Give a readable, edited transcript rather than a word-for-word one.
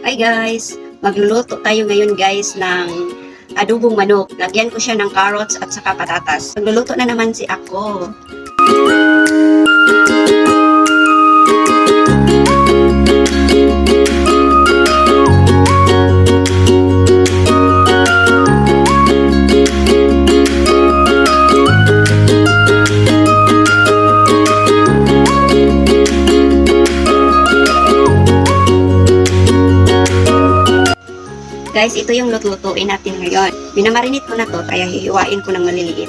Hi guys! Magluluto tayo ngayon guys ng adobong manok. Lagyan ko siya ng carrots at saka patatas. Magluluto na naman si ako. Guys, ito yung lutuin natin ngayon. Binamarinate ko na to, kaya hihiwain ko ng maliliit.